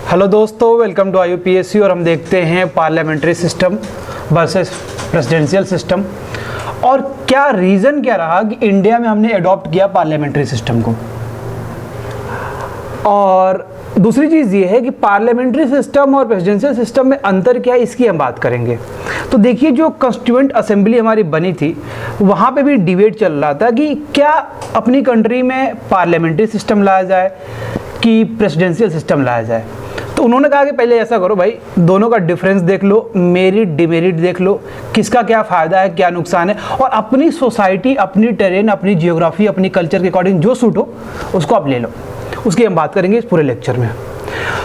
Hello दोस्तों, welcome to IUPAC। और हम देखते हैं parliamentary system versus presidential system, और क्या रीज़न क्या रहा कि इंडिया में हमने अडॉप्ट किया पार्लियामेंट्री सिस्टम को। और दूसरी चीज़ ये है कि पार्लियामेंट्री सिस्टम और प्रेसिडेंशियल सिस्टम में अंतर क्या है, इसकी हम बात करेंगे। तो देखिए, जो कॉन्स्टिट्यूएंट असेंबली हमारी बनी थी, वहाँ पे भी डिबेट चल रहा था कि क्या अपनी कंट्री में पार्लियामेंट्री सिस्टम लाया जाए कि प्रेसिडेंशियल सिस्टम लाया जाए। तो उन्होंने कहा कि पहले ऐसा करो भाई, दोनों का डिफरेंस देख लो, मेरिट डिमेरिट देख लो, किसका क्या फ़ायदा है क्या नुकसान है, और अपनी सोसाइटी, अपनी टेरेन, अपनी जियोग्राफी, अपनी कल्चर के अकॉर्डिंग जो सूट हो उसको आप ले लो। उसकी हम बात करेंगे इस पूरे लेक्चर में।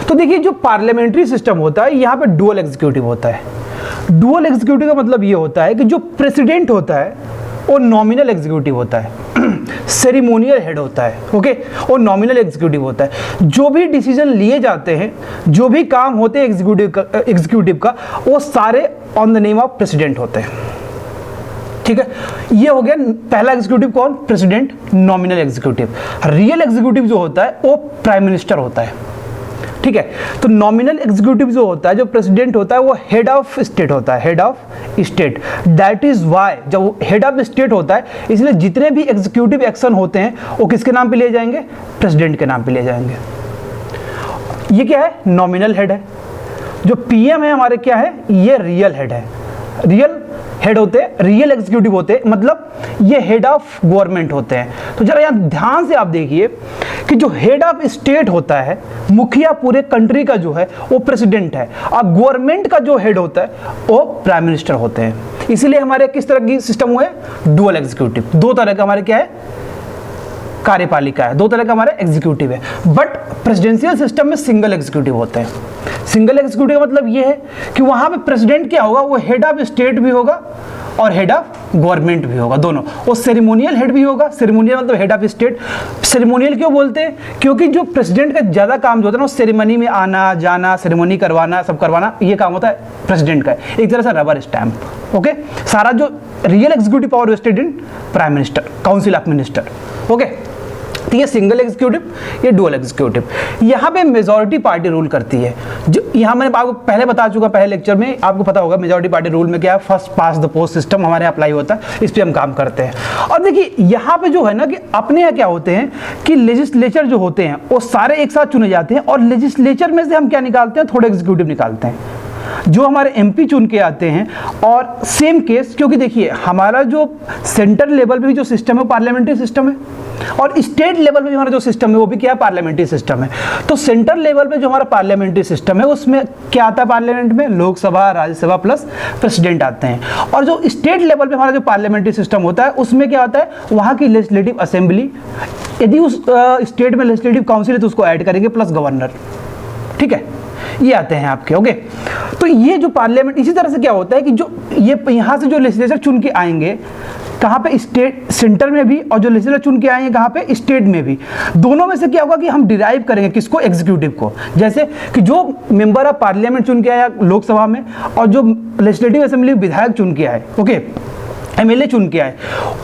तो देखिए, जो पार्लियामेंट्री सिस्टम होता है, यहाँ पे डुअल एग्जीक्यूटिव होता है। डुअल एग्जीक्यूटिव का मतलब ये होता है कि जो प्रेसिडेंट होता है वो नॉमिनल एग्जीक्यूटिव होता है, सेरिमोनियल हेड होता है, ओके, और नॉमिनल एग्जीक्यूटिव होता है। जो भी डिसीजन लिए जाते हैं, जो भी काम होते हैं एग्जीक्यूटिव का, वो सारे on the name of president होते हैं। ठीक है, ये हो गया पहला एग्जीक्यूटिव। कौन? President, nominal executive. Real executive जो होता है वो प्राइम मिनिस्टर होता है। ठीक है, तो नॉमिनल एग्जीक्यूटिव जो होता है, जो प्रेसिडेंट होता है, वो हेड ऑफ स्टेट होता है, head of state. That is why जब हेड ऑफ स्टेट होता है, इसलिए जितने भी एग्जीक्यूटिव एक्शन होते हैं वो किसके नाम पे लिए जाएंगे? प्रेसिडेंट के नाम पे लिए जाएंगे। ये क्या है? नॉमिनल हेड है। जो पीएम है हमारे क्या है? ये रियल हेड है। रियल हेड होते हैं, रियल एग्जीक्यूटिव होते हैं, मतलब ये हेड ऑफ गवर्नमेंट होते हैं। तो जरा यहाँ ध्यान से आप देखिए कि जो हेड ऑफ स्टेट होता है, मुखिया पूरे कंट्री का जो है, वो प्रेसिडेंट है, और गवर्नमेंट का जो हेड होता है वो प्राइम मिनिस्टर होते हैं। इसीलिए हमारे किस तरह की सिस्टम हुए? Dual executive. दो तरह का हमारे क्या है? कार्यपालिका है। दो तरह का हमारा एग्जीक्यूटिव है। बट प्रेसिडेंशियल सिस्टम में सिंगल एग्जीक्यूटिव होते हैं। सिंगल एग्जीक्यूटिव का मतलब ये है कि वहां पे प्रेसिडेंट क्या होगा? वो हेड ऑफ स्टेट भी होगा और हेड ऑफ गवर्नमेंट भी होगा, दोनों। वो सेरेमोनियल हेड भी होगा। सेरेमोनियल मतलब हेड ऑफ स्टेट। सेरेमोनियल क्यों बोलते हैं? क्योंकि जो प्रेसिडेंट का ज्यादा काम जो होता है ना, वो सेरेमनी में आना जाना, सेरेमनी करवाना, सब करवाना, ये काम होता है प्रेसिडेंट का। एक तरह से रबर स्टैंप। ओके, सारा जो real executive power vested in prime minister, council of minister. Okay, तो ये सिंगल एग्जीक्यूटिव, ये डुअल एग्जीक्यूटिव। यहाँ पे मेजॉरिटी पार्टी रूल करती है। जो यहाँ मैंने आपको पहले बता चुका, पहले लेक्चर में आपको पता होगा मेजॉरिटी पार्टी रूल में क्या है। First pass the post system हमारे अप्लाई होता है, इस पर हम काम करते हैं। और देखिए, यहाँ पे जो है ना कि अपने यहाँ क्या होते हैं कि लेजिस्लेचर जो होते हैं वो सारे एक साथ चुने जाते हैं, और लेजिस्लेचर में से हम क्या निकालते हैं? थोड़े एग्जीक्यूटिव निकालते हैं, जो हमारे MP चुन के आते हैं। और सेम केस, क्योंकि देखिए हमारा जो सेंटर लेवल पे भी जो सिस्टम है पार्लियामेंट्री सिस्टम है, और स्टेट लेवल पे हमारा जो सिस्टम है वो भी क्या है? पार्लियामेंट्री सिस्टम है। तो सेंटर लेवल पे जो हमारा पार्लियामेंट्री सिस्टम है, उसमें क्या आता है? पार्लियामेंट में लोकसभा, राज्यसभा प्लस प्रेसिडेंट आते हैं। और जो स्टेट लेवल पे हमारा जो पार्लियामेंट्री सिस्टम होता है, उसमें क्या होता है? वहाँ की लेजिस्लेटिव असेंबली, यदि उस स्टेट में लेजिस्लेटिव काउंसिल है तो उसको ऐड करेंगे, प्लस गवर्नर। ठीक है, ये आते हैं आपके। ओके, तो ये जो पार्लियामेंट, इसी तरह से क्या होता है कि जो ये यहाँ से जो लेजिस्लेचर चुन के आएंगे, कहाँ पे? स्टेट सेंटर में भी, और जो लेजिस्लेचर चुन के आएंगे कहाँ पे? स्टेट में भी। दोनों में से क्या होगा कि हम डिराइव करेंगे किसको? एग्जीक्यूटिव को। जैसे कि जो मेंबर ऑफ पार्लियामेंट चुन के आया लोकसभा में, और जो लेजिस्लेटिव असेंबली विधायक चुन के आए, ओके, MLA चुन के आए,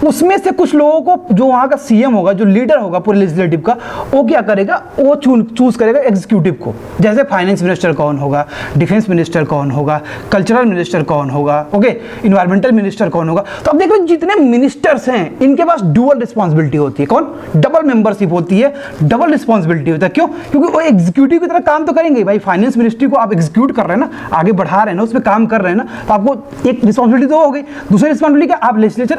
उसमें से कुछ लोगों को, जो वहाँ का CM होगा, जो लीडर होगा पूरे लेजिस्लेटिव का, वो क्या करेगा? वो चूज करेगा एग्जीक्यूटिव को। जैसे फाइनेंस मिनिस्टर कौन होगा, डिफेंस मिनिस्टर कौन होगा, कल्चरल मिनिस्टर कौन होगा, ओके, इन्वायरमेंटल मिनिस्टर कौन होगा। तो अब देखो, जितने मिनिस्टर्स हैं इनके पास डुअल रिस्पॉन्सिबिलिटी होती है। कौन? डबल मेंबरशिप होती है, डबल रिस्पॉन्सिबिलिटी होता है। क्यों? क्योंकि वो एग्जीक्यूटिव की तरह काम तो करेंगे भाई। फाइनेंस मिनिस्ट्री को आप एग्जीक्यूट कर रहे हैं ना, आगे बढ़ा रहे हैं ना, उसमें काम कर रहे हैं ना, तो आपको एक रिस्पॉन्सिबिलिटी तो हो गई। दूसरी रिस्पॉन्सिबिलिटी आप लेजिस्लेचर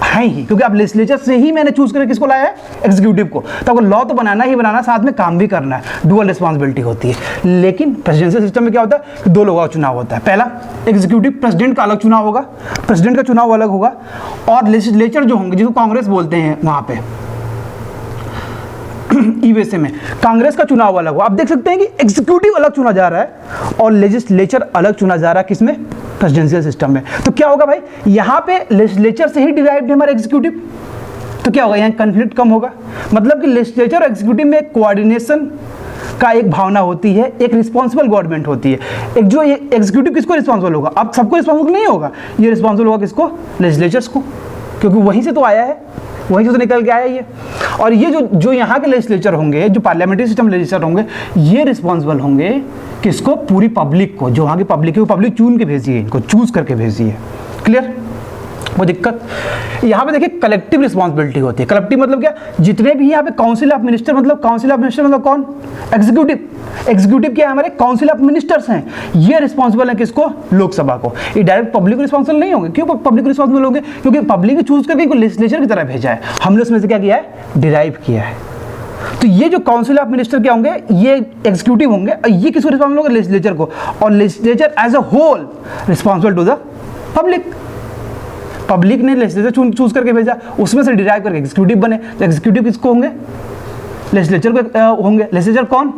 हैं ही, क्योंकि आप लेजिस्लेचर से ही मैंने चूज करके किसको लाया है? एग्जीक्यूटिव को। तो आपको लॉ तो बनाना ही बनाना, साथ में काम भी करना है। डुअल रिस्पॉन्सिबिलिटी होती है। लेकिन प्रेसिडेंशियल सिस्टम में क्या होता है? दो लोगों का चुनाव होता है। पहला, एग्जीक्यूटिव प्रेसिडेंट का अलग चुनाव होगा, प्रेसिडेंट का चुनाव अलग होगा, और लेजिस्लेचर जो होंगे, जिसको कांग्रेस बोलते हैं, वहां पे USA में कांग्रेस का चुनाव अलग हो। आप देख सकते हैं कि एग्जीक्यूटिव अलग चुना जा रहा है और लेजिस्लेचर अलग चुना जा रहा है। किसमें? प्रेसिडेंशियल सिस्टम में। तो क्या होगा भाई? यहाँ पे लेजिस्लेचर से ही डिराइव्ड है हमारा एग्जीक्यूटिव, तो क्या होगा? यहाँ कॉन्फ्लिक्ट कम होगा। मतलब कि लेजिस्लेचर और एग्जीक्यूटिव में कोऑर्डिनेशन का एक भावना होती है, एक रिस्पॉन्सिबल गवर्नमेंट होती है। एक जो ये एग्जीक्यूटिव किसको रिस्पॉन्सिबल होगा? अब सबको रिस्पॉन्सिबल नहीं होगा, ये रिस्पॉन्सिबल होगा किसको? लेजिस्लेचर्स को, क्योंकि वहीं से तो आया है, वहीं से तो निकल के आया ये। और ये जो यहाँ के लेजिस्लेचर होंगे, जो पार्लियामेंट्री सिस्टम लेजिस्लेचर होंगे, ये रिस्पॉन्सिबल होंगे किसको? पूरी पब्लिक को। जो वहाँ की पब्लिक है वो पब्लिक चुन के भेजी है, इनको चूज करके भेजी है। क्लियर? वो दिक्कत यहाँ पे देखिए कलेक्टिव रिस्पॉन्सिबिलिटी होती है। कलेक्टिव मतलब क्या? जितने भी यहाँ पे काउंसिल ऑफ मिनिस्टर मतलब कौन? एग्जीक्यूटिव क्या है? हमारे काउंसिल ऑफ मिनिस्टर्स हैं। ये रिस्पॉन्सिबल है किसको? लोकसभा को। ये डायरेक्ट पब्लिक रिस्पॉन्सिबल नहीं होंगे। क्यों पब्लिक रिस्पॉन्सिबल होंगे? क्योंकि पब्लिक ने चूज करके इनको लेजिस्लेचर की तरह भेजा है। हमने उसमें से क्या किया है? डिराइव किया है। तो ये जो काउंसिल ऑफ मिनिस्टर क्या होंगे? ये एग्जीक्यूटिव होंगे और ये किसको रिस्पॉन्सिबल होंगे? लेजिस्लेचर को। और legislature as a whole responsible to the public. Public ने लेजिस्लेचर चूज करके भेजा, उसमें से डिराइव करके एग्जीक्यूटिव बने। तो एग्जीक्यूटिव किसको होंगे? लेजिस्लेचर को होंगे। लेजिस्लेचर कौन?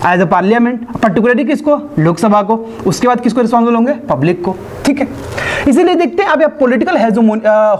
As a parliament. पर्टिकुलरली किसको? लोकसभा को। उसके बाद किसको रिस्पॉन्सिबल होंगे? पब्लिक को। ठीक है, इसीलिए देखते हैं अब यहाँ पॉलिटिकल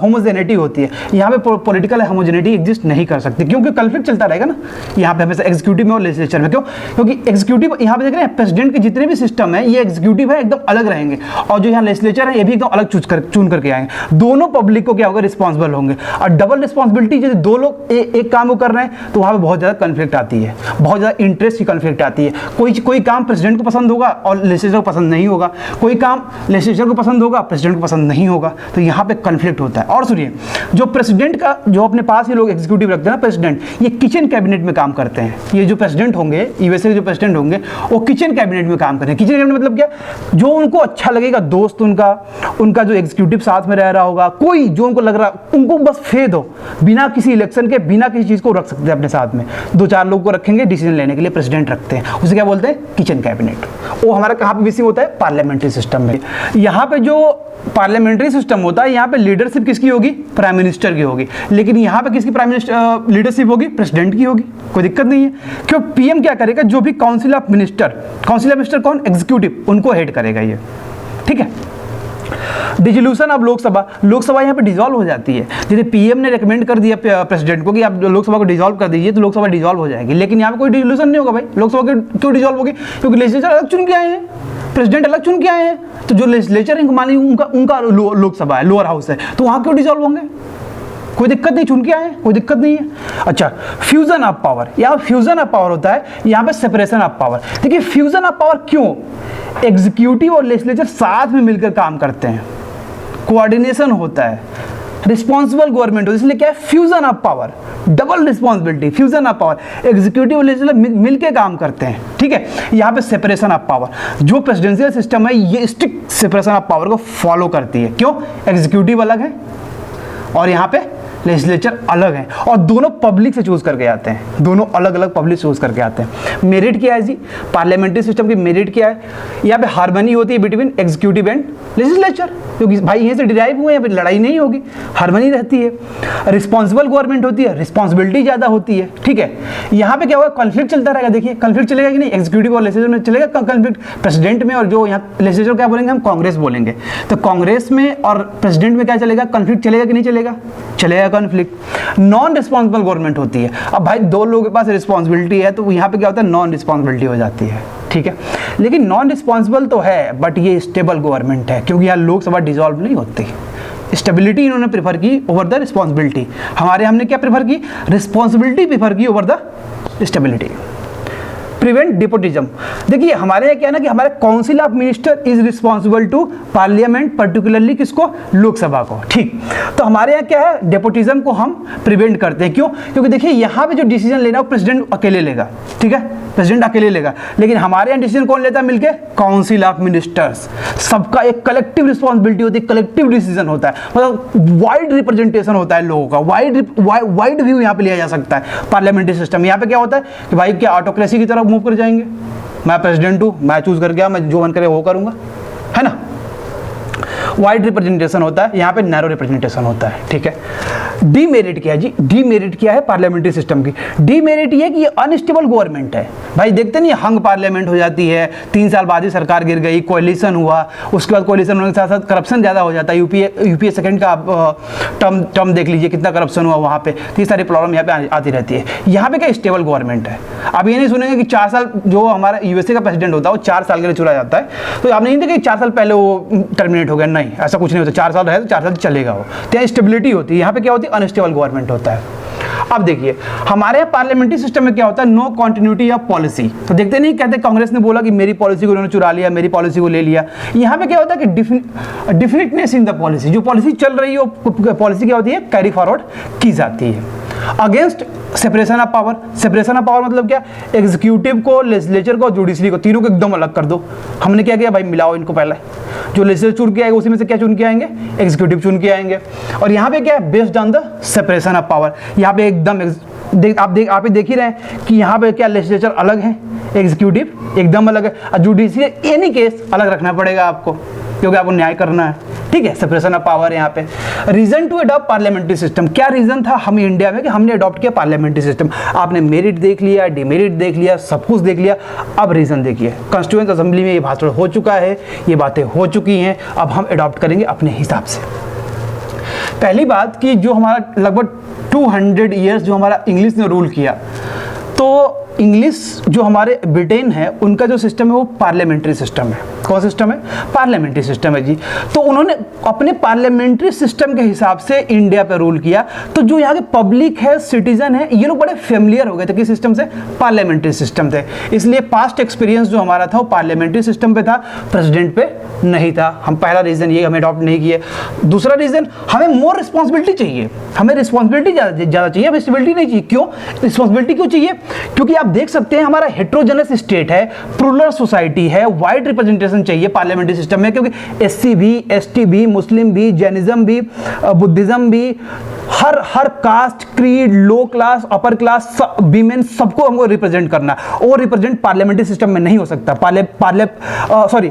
होमोजेनिटी होती है। यहाँ पे पॉलिटिकल होमोजेनिटी एग्जिस्ट नहीं कर सकती, क्योंकि कन्फ्लिक्ट चलता रहेगा ना यहाँ पे हमेशा एग्जीक्यूटिव में और लेजिस्लेचर में। क्यों? क्योंकि एग्जीक्यूटिव यहाँ पे देख रहे हैं प्रेसिडेंट के जितने भी सिस्टम है, ये एग्जीक्यूटिव है एकदम अलग रहेंगे, और जो यहाँ लेजिस्लेचर है ये भी एकदम अलग चुन करके आएंगे। दोनों पब्लिक को क्या होगा? रिस्पॉन्सिबल होंगे। और डबल रिस्पॉन्सिबिलिटी, जैसे दो लोग एक काम को कर रहे हैं तो वहाँ पे बहुत ज़्यादा कन्फ्लिक्ट आती है, बहुत ज़्यादा इंटरेस्ट की कन्फ्लिक्ट आती है। कोई काम प्रेसिडेंट को पसंद होगा और लेजिस्लेचर को पसंद नहीं होगा, कोई काम लेजिस्लेचर को पसंद होगा प्रेसिडेंट को पसंद नहीं होगा, तो यहाँ पे कन्फ्लिक्ट होता है। और सुनिए, जो प्रेसिडेंट का जो अपने पास ये लोग एग्जीक्यूटिव रखते हैं ना, प्रेसिडेंट, ये किचन कैबिनेट में काम करते हैं। ये जो प्रेसिडेंट होंगे, यूएसए के जो प्रेसिडेंट होंगे, वो किचन कैबिनेट में काम करते हैं। किचन कैबिनेट मतलब क्या? जो उनको अच्छा लगेगा, दोस्त उनका जो एग्जीक्यूटिव साथ में रह रहा होगा, कोई जो उनको लग रहा, उनको बस फेद हो, बिना किसी इलेक्शन के, बिना किसी चीज़ को रख सकते हैं अपने साथ में। 2-4 लोग को रखेंगे डिसीजन लेने के लिए, प्रेसिडेंट रखते हैं, उसे क्या बोलते हैं? Kitchen cabinet. वो हमारा कहाँ पे विषय होता है? पार्लियामेंट्री सिस्टम में। यहाँ पे जो पार्लियामेंट्री सिस्टम होता है, यहाँ पे लीडरशिप किसकी होगी? प्राइम मिनिस्टर की होगी। लेकिन यहाँ पे किसकी प्राइम मिनिस्टर लीडरशिप होगी? प्रेसिडेंट की होगी। कोई दिक्कत नहीं है, क्यों? पीएम क्या करेगा? जो भी काउंसिल ऑफ मिनिस्टर कौन? एग्जीक्यूटिव, उनको हेड करेगा ये। ठीक है। डिसोल्यूशन ऑफ लोकसभा यहाँ पे डिसॉल्व हो जाती है। जैसे पीएम ने रेकमेंड कर दिया प्रेसिडेंट को कि आप लोकसभा को डिसॉल्व कर दीजिए, तो लोकसभा डिसॉल्व हो जाएगी। लेकिन यहाँ पे कोई डिसोल्यूशन नहीं होगा भाई। लोकसभा क्यों डिसॉल्व होगी? क्योंकि लेजिस्लेचर अलग चुन के आए हैं, प्रेसिडेंट अलग चुन के आए हैं। तो जो लेजिस्लेचर मान लीजिए उनका लोकसभा है, लोअर हाउस है, तो वहाँ क्यों डिसॉल्व होंगे? कोई दिक्कत नहीं, चुन के आए, कोई दिक्कत नहीं है। अच्छा, फ्यूजन ऑफ पावर, यहाँ फ्यूजन ऑफ पावर होता है, यहाँ पे सेपरेशन ऑफ पावर। देखिए फ्यूजन ऑफ पावर क्यों? एग्जीक्यूटिव और लेजिस्लेचर साथ में मिलकर काम करते हैं, कोऑर्डिनेशन होता है, रिस्पॉन्सिबल गवर्नमेंट हो, इसलिए क्या है? Fusion of power, double responsibility, fusion of power. Executive और लेजिस्लेचर मिलकर काम करते हैं। ठीक है, यहाँ पे सेपरेशन ऑफ पावर, जो प्रेसिडेंशियल सिस्टम है ये स्ट्रिक्ट सेपरेशन ऑफ पावर को फॉलो करती है। क्यों? एग्जीक्यूटिव अलग है और यहाँ पे लेजिस्लेचर अलग है, और दोनों पब्लिक से चूज करके आते हैं, दोनों अलग अलग पब्लिक चूज करके आते हैं। मेरिट क्या है जी? पार्लियामेंट्री सिस्टम की मेरिट क्या है? यहाँ पे हार्मनी होती है बिटवीन एग्जीक्यूटिव एंड लेजिस्लेचर, क्योंकि भाई यहीं से डिराइव हुए हैं, फिर लड़ाई नहीं होगी, हार्मनी रहती है। रिस्पॉन्सिबल गवर्नमेंट होती है, रिस्पॉन्सिबिलिटी ज़्यादा होती है। ठीक है, यहाँ पे क्या होगा? कॉन्फ्लिक्ट चलता रहेगा। देखिए कॉन्फ्लिक्ट चलेगा कि नहीं? एग्जीक्यूटिव और लेजिस्लेचर में चलेगा कॉन्फ्लिक्ट, प्रेसिडेंट में और जो यहाँ लेजिस्लेचर क्या बोलेंगे हम? कांग्रेस बोलेंगे। तो कांग्रेस में और प्रेसिडेंट में क्या चलेगा? कॉन्फ्लिक्ट चलेगा कि नहीं चलेगा? चलेगा कॉन्फ्लिक्ट। नॉन रिस्पॉन्सिबल गवर्नमेंट होती है। अब भाई दो लोगों के पास रिस्पॉन्सिबिलिटी है, तो यहाँ पे क्या होता है? नॉन रिस्पॉन्सिबिलिटी हो जाती है। ठीक है, लेकिन नॉन रिस्पॉन्सिबल तो है, बट ये स्टेबल गवर्नमेंट है, क्योंकि यहाँ लोकसभा डिसॉल्व नहीं होती। स्टेबिलिटी इन्होंने प्रेफर की ओवर द रिस्पॉन्सिबिलिटी। हमने क्या प्रेफर की? रिस्पॉन्सिबिलिटी प्रेफर की over the stability. Prevent despotism, देखिए हमारे यहाँ क्या है ना कि हमारे council of minister is responsible to parliament, particularly किसको? लोकसभा को। ठीक, तो हमारे यहाँ क्या है? डेपोटिज्म को हम प्रिवेंट करते हैं। क्यों? क्योंकि देखिए यहाँ पे जो डिसीजन लेना है वो प्रेसिडेंट अकेले लेगा। ठीक है, प्रेसिडेंट अकेले लेगा, लेकिन हमारे यहाँ डिसीजन कौन लेता है? मिलके काउंसिल ऑफ मिनिस्टर्स। सबका एक कलेक्टिव रिस्पॉन्सिबिलिटी होती है, कलेक्टिव डिसीजन होता है, मतलब वाइड रिप्रेजेंटेशन होता है लोगों का, वाइड व्यू यहाँ पे लिया जा सकता है। पार्लियामेंट्री सिस्टम यहाँ पे क्या होता है कि भाई क्या ऑटोक्रेसी की तरफ मूव कर जाएंगे? मैं प्रेसिडेंट हूँ, मैं चूज कर गया, मैं जो मन करे वो करूंगा, है ना? वाइड रिप्रेजेंटेशन होता है, यहाँ पे नैरो रिप्रेजेंटेशन होता है। ठीक है, डीमेरिट क्या है जी? डीमेरिट क्या है पार्लियामेंट्री सिस्टम की? डीमेरिट ये कि ये अनस्टेबल गवर्नमेंट है। भाई देखते नहीं, हंग पार्लियामेंट हो जाती है, 3 साल बाद ही सरकार गिर गई, कोalition हुआ, उसके बाद कोalition होने के साथ साथ करप्शन ज़्यादा हो जाता है। यूपीए सेकंड का टर्म देख लीजिए, कितना करप्शन हुआ वहाँ पे, इतनी सारी प्रॉब्लम यहाँ पे आती रहती है। यहाँ पे क्या स्टेबल गवर्नमेंट है। आप ये नहीं सुनेंगे कि 4 साल जो हमारा यूएसए का प्रेसिडेंट होता है वो 4 साल के लिए चुना जाता है, तो आप नहीं देखते कि 4 साल पहले वो टर्मिनेट हो गया, नहीं, ऐसा कुछ नहीं होता। 4 साल रहे तो 4 साल चलेगा वो। तो यहाँ स्टेबिलिटी होती है, यहाँ पे क्या होती है? अनस्टेबल गवर्नमेंट होता है। अब देखिए हमारे यहाँ पार्लियामेंट्री सिस्टम में क्या होता है, नो कॉन्टिन्यूटी ऑफ पॉलिसी। तो देखते नहीं कहते कांग्रेस ने बोला कि मेरी पॉलिसी को उन्होंने चुरा लिया, मेरी पॉलिसी को ले लिया। यहाँ पे क्या होता है कि डिफिनिटनेस इन द पॉलिसी, जो पॉलिसी चल रही है वो पॉलिसी क्या होती है, कैरी फॉरवर्ड की जाती है। Against separation of power, separation of power मतलब क्या, एग्जीक्यूटिव को, लेजिस्लेचर को, जुडिशरी को, तीनों को एकदम अलग कर दो। हमने क्या किया भाई, मिलाओ इनको, पहले जो लेजिस्लेचर चुन के आएगा उसी में से क्या चुन के आएंगे, एग्जीक्यूटिव चुन के आएंगे। और यहाँ पे क्या है, based on the separation of power. यहाँ पे एकदम आप देख ही रहे हैं कि यहाँ पे क्या लेजिस्लेचर अलग है, एग्जीक्यूटिव एकदम अलग है, और जुडिशरी एनी केस अलग रखना पड़ेगा आपको, क्योंकि आपको न्याय करना है। ठीक है, सेपरेशन ऑफ पावर यहाँ पे। Reason to adopt parliamentary system, क्या रीजन था हम इंडिया में कि हमने अडॉप्ट किया पार्लियामेंट्री सिस्टम। आपने मेरिट देख लिया, डिमेरिट देख लिया, सब कुछ देख लिया, अब रीजन देखिए। कॉन्स्टिट्यूएंट असेंबली में ये भाषण हो चुका है, ये बातें हो चुकी हैं, अब हम अडॉप्ट करेंगे अपने हिसाब से। पहली बात कि जो हमारा लगभग 200 ईयर्स जो हमारा इंग्लिश ने रूल किया, तो इंग्लिश जो हमारे ब्रिटेन है उनका जो सिस्टम है वो पार्लियामेंट्री सिस्टम है। कौन सिस्टम है, पार्लियामेंट्री सिस्टम है जी। तो उन्होंने अपने पार्लियामेंट्री सिस्टम के हिसाब से इंडिया पे रूल किया। तो जो यहाँ के पब्लिक है, सिटीजन है, ये लोग बड़े फेमिलियर हो गए थे किस सिस्टम से, पार्लियामेंट्री सिस्टम थे। इसलिए पास्ट एक्सपीरियंस जो हमारा था वो पार्लियामेंट्री सिस्टम पे था, प्रेसिडेंट पे नहीं था। हम पहला रीजन ये हमें अडॉप्ट नहीं किए। दूसरा रीजन, हमें मोर रिस्पॉन्सिबिलिटी चाहिए, हमें रिस्पॉन्सिबिलिटी ज़्यादा चाहिए, हमें स्टेबिलिटी नहीं चाहिए। क्यों रिस्पॉन्सिबिलिटी क्यों चाहिए, क्योंकि आप देख सकते हैं हमारा हेट्रोजेनस स्टेट है, प्लूरल सोसाइटी है, वाइड रिप्रेजेंटेशन चाहिए पार्लियामेंट्री सिस्टम में, क्योंकि एससी भी, एसटी भी, मुस्लिम भी, जैनिज्म भी, बुद्धिज्म भी, हर कास्ट, क्रीड, लो क्लास, अपर क्लास, वीमेन, सबको हमको रिप्रेजेंट करना। और रिप्रेजेंट पार्लियामेंट्री सिस्टम में नहीं हो सकता,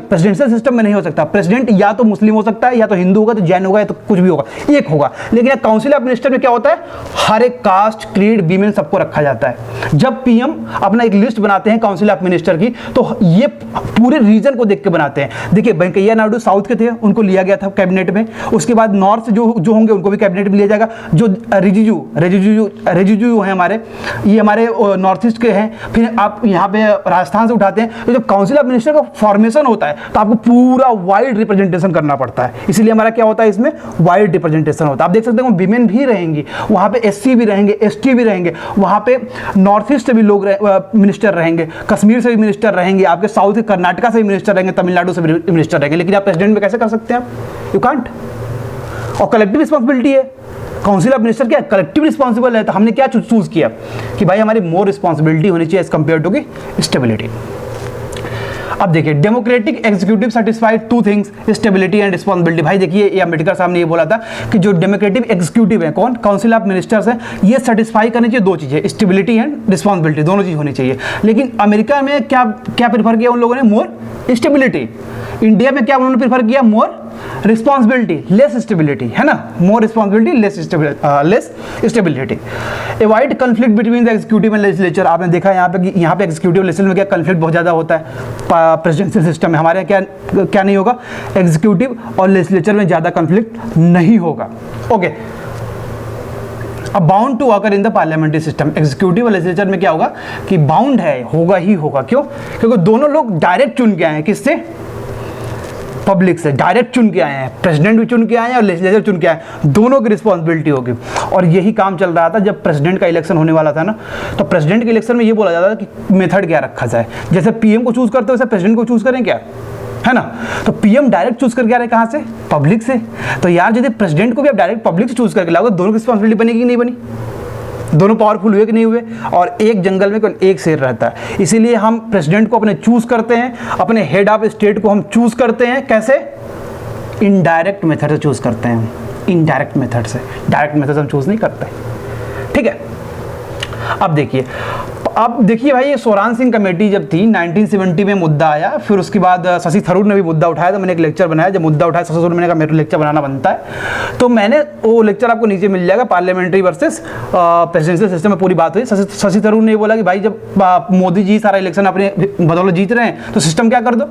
प्रेसिडेंशियल सिस्टम में नहीं हो सकता। प्रेसिडेंट या तो मुस्लिम हो सकता है, या तो हिंदू होगा, तो जैन होगा, या तो कुछ भी होगा, एक होगा। लेकिन काउंसिल ऑफ मिनिस्टर में क्या होता है, हर एक कास्ट, क्रीड, वीमेन सबको रखा जाता है। जब पीएम अपना एक लिस्ट बनाते हैं काउंसिल ऑफ मिनिस्टर की, तो ये पूरे रीजन को देख के बनाते हैं। देखिए वेंकैया नायडू साउथ के थे, उनको लिया गया था कैबिनेट में। उसके बाद नॉर्थ जो होंगे उनको भी कैबिनेट में लिया जाएगा। जो रिजिजू हैं हमारे, ये हमारे नॉर्थ ईस्ट के हैं। फिर आप यहाँ पे राजस्थान से उठाते हैं। तो जब काउंसिल ऑफ मिनिस्टर का फॉर्मेशन होता है तो आपको पूरा वाइड रिप्रेजेंटेशन करना पड़ता है। इसीलिए हमारा क्या होता है, इसमें वाइड रिप्रेजेंटेशन होता है। आप देख सकते हैं विमेन भी रहेंगी वहाँ पे, एससी भी रहेंगे, एसटी भी रहेंगे वहाँ पे, नॉर्थ ईस्ट से भी लोग मिनिस्टर रहेंगे, कश्मीर से भी मिनिस्टर रहेंगे, आपके साउथ कर्नाटका से भी मिनिस्टर रहेंगे, तमिलनाडु से भी मिनिस्टर रहेंगे। लेकिन आप प्रेसिडेंट में कैसे कर सकते हैं, आप यू कांट। और कलेक्टिव रिस्पॉन्सिबिलिटी है, काउंसिल ऑफ मिनिस्टर क्या कलेक्टिव रिस्पॉन्सिबल है। तो हमने क्या चूज किया कि भाई हमारी मोर रिस्पॉन्सिबिलिटी होनी चाहिए एज कंपेयर टू की स्टेबिलिटी। अब देखिए democratic executive satisfied two things, stability and responsibility. भाई देखिए ये अम्बेडकर साहब ने ये बोला था कि जो डेमोक्रेटिक एग्जीक्यूटिव है, कौन, काउंसिल ऑफ मिनिस्टर्स है, ये सेटिस्फाई करनी चाहिए दो चीज़ें, स्टेबिलिटी एंड रिस्पॉन्सिबिलिटी, दोनों चीज़ होनी चाहिए। लेकिन अमेरिका में क्या प्रेफर किया उन लोगों ने, मोर स्टेबिलिटी। इंडिया में क्या उन्होंने प्रेफर किया, मोर रिस्पॉन्सिबिलिटी लेस स्टेबिलिटी, है ना, more responsibility less stability. Avoid conflict between the executive and legislature. आपने देखा यहाँ पे एग्जीक्यूटिव लेजिस्लेचर में क्या कंफ्लिक्ट बहुत ज़्यादा होता है प्रेसिडेंशियल सिस्टम में। हमारे यहाँ क्या नहीं होगा, एग्जीक्यूटिव और लेजिस्लेचर में ज़्यादा कंफ्लिक्ट नहीं होगा। ओके, अब bound to occur in the parliamentary system. Executive और लेजिस्लेचर में क्या होगा कि बाउंड है, होगा ही होगा। क्यों, क्योंकि दोनों लोग डायरेक्ट चुन के आए हैं, किससे, पब्लिक से डायरेक्ट चुन के आए हैं। प्रेसिडेंट भी चुन के आए हैं और लेजिस्लेचर चुन के आए हैं, दोनों की रिस्पॉन्सिबिलिटी होगी। और यही काम चल रहा था जब प्रेसिडेंट का इलेक्शन होने वाला था ना, तो प्रेसिडेंट के इलेक्शन में ये बोला जाता था कि मेथड क्या रखा जाए। जैसे पीएम को चूज करते हो वैसे प्रेसिडेंट को चूज करें क्या, है ना। तो पीएम डायरेक्ट चूज करके आ रहे कहाँ से, पब्लिक से। तो यार यदि प्रेसिडेंट को भी आप डायरेक्ट पब्लिक से चूज करके लाओगे, दोनों की रिस्पॉन्सिबिलिटी बनेगी कि नहीं बनी, दोनों पावरफुल हुए कि नहीं हुए। और एक जंगल में कोई एक शेर रहता है, इसीलिए हम प्रेसिडेंट को अपने चूज करते हैं, अपने हेड ऑफ स्टेट को हम चूज करते हैं कैसे, इनडायरेक्ट मेथड से चूज करते हैं, इनडायरेक्ट मेथड से, डायरेक्ट मेथड से हम चूज नहीं करते। ठीक है, अब देखिए भाई ये सोरान सिंह कमेटी जब थी 1970 में मुद्दा आया, फिर उसके बाद शशि थरूर ने भी मुद्दा उठाया। तो मैंने एक लेक्चर बनाया, जब मुद्दा उठाया शशि थरूर, मैंने कहा मेरे लेक्चर बनाना बनता है। तो मैंने वो लेक्चर आपको नीचे मिल जाएगा, पार्लियामेंट्री वर्सेस प्रेसिडेंशियल सिस्टम में पूरी बात हुई। शशि थरूर ने बोला कि भाई जब मोदी जी सारा इलेक्शन अपने बदौलत जीत रहे हैं तो सिस्टम क्या कर दो,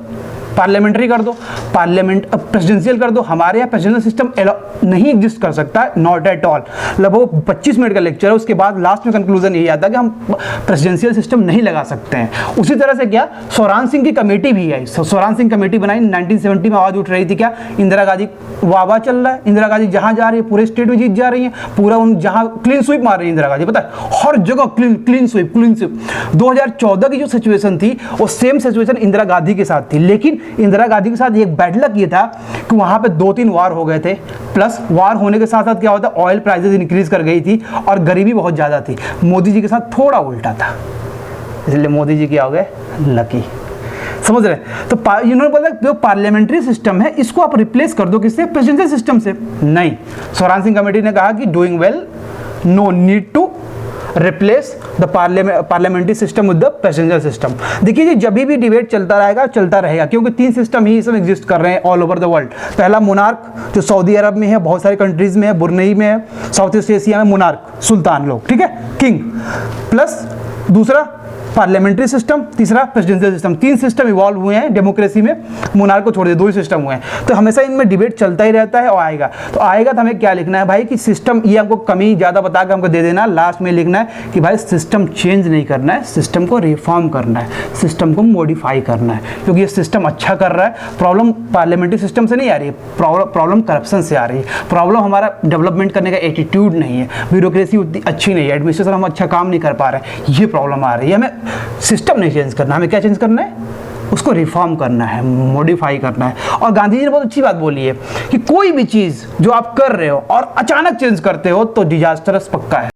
पार्लियामेंट्री कर दो, पार्लियामेंट प्रेसिडेंशियल कर दो। हमारे यहाँ प्रेसिडेंशियल सिस्टम नहीं एग्जिस्ट कर सकता, नॉट एट ऑल। लगभग 25 मिनट का लेक्चर है, उसके बाद लास्ट में कंक्लूजन यही आता है कि हम प्रेसिडेंशियल सिस्टम नहीं लगा सकते हैं। उसी तरह से क्या स्वराज सिंह की कमेटी भी आई, स्वराज सिंह कमेटी बनाई 1970 में, आवाज उठ रही थी क्या, इंदिरा गांधी वाह चल रहा है, इंदिरा गांधी जहां जा रही है पूरे स्टेट में जीत जा रही है, पूरा उन जहां क्लीन स्वीप मार रही है इंदिरा गांधी, पता है हर जगह क्लीन स्वीप। 2014 की जो सिचुएशन थी वो सेम सिचुएशन इंदिरा गांधी के साथ थी, लेकिन इंदिरा गांधी के साथ एक बैड लक ये था कि वहां पे 2-3 वार हो गए थे, प्लस वार होने के साथ साथ क्या होता, ऑयल प्राइसेस इंक्रीज कर गई थी और गरीबी बहुत ज्यादा थी। मोदी जी के साथ थोड़ा उल्टा था, इसलिए मोदी जी क्या हो गए, लकी। समझ रहे? तो इन्होंने बोला जो पार्लियामेंट्री सिस्टम है इसको आप रिप्लेस कर दो किससे, प्रेसिडेंशियल सिस्टम से। नहीं, स्वराज सिंह कमेटी ने कहा कि doing well, no need to replace the parliamentary system with the presidential system. देखिए जी, जब भी डिबेट चलता रहेगा, क्योंकि 3 सिस्टम ही इसमें एग्जिस्ट कर रहे हैं ऑल ओवर द वर्ल्ड। पहला मोनार्क जो सऊदी अरब में है, बहुत सारी कंट्रीज में है, बुरनई में है, साउथ ईस्ट एशिया में मोनार्क, सुल्तान लोग, ठीक है, किंग, प्लस दूसरा पार्लियामेंट्री सिस्टम, तीसरा प्रेसिडेंशियल सिस्टम। 3 सिस्टम इवॉल्व हुए हैं डेमोक्रेसी में, मोनार्क को छोड़ दिया 2 ही सिस्टम हुए हैं। तो हमेशा इनमें डिबेट चलता ही रहता है और आएगा तो हमें क्या लिखना है भाई कि सिस्टम, ये हमको कमी ज़्यादा बता के हमको दे देना, लास्ट में लिखना है कि भाई सिस्टम चेंज नहीं करना है, सिस्टम को रिफॉर्म करना है, सिस्टम को मॉडिफाई करना है, क्योंकि ये सिस्टम अच्छा कर रहा है। प्रॉब्लम पार्लियामेंट्री सिस्टम से नहीं आ रही है, प्रॉब्लम करप्शन से आ रही है, प्रॉब्लम हमारा डेवलपमेंट करने का एटीट्यूड नहीं है, ब्यूरोक्रेसी उतनी अच्छी नहीं है, एडमिनिस्ट्रेशन हम अच्छा काम नहीं कर पा रहे हैं, ये प्रॉब्लम आ रही है। हमें सिस्टम नहीं चेंज करना, हमें क्या चेंज करना है, उसको रिफॉर्म करना है, मॉडिफाई करना है। और गांधी जी ने बहुत अच्छी बात बोली है कि कोई भी चीज़ जो आप कर रहे हो और अचानक चेंज करते हो तो डिजास्टरस पक्का है।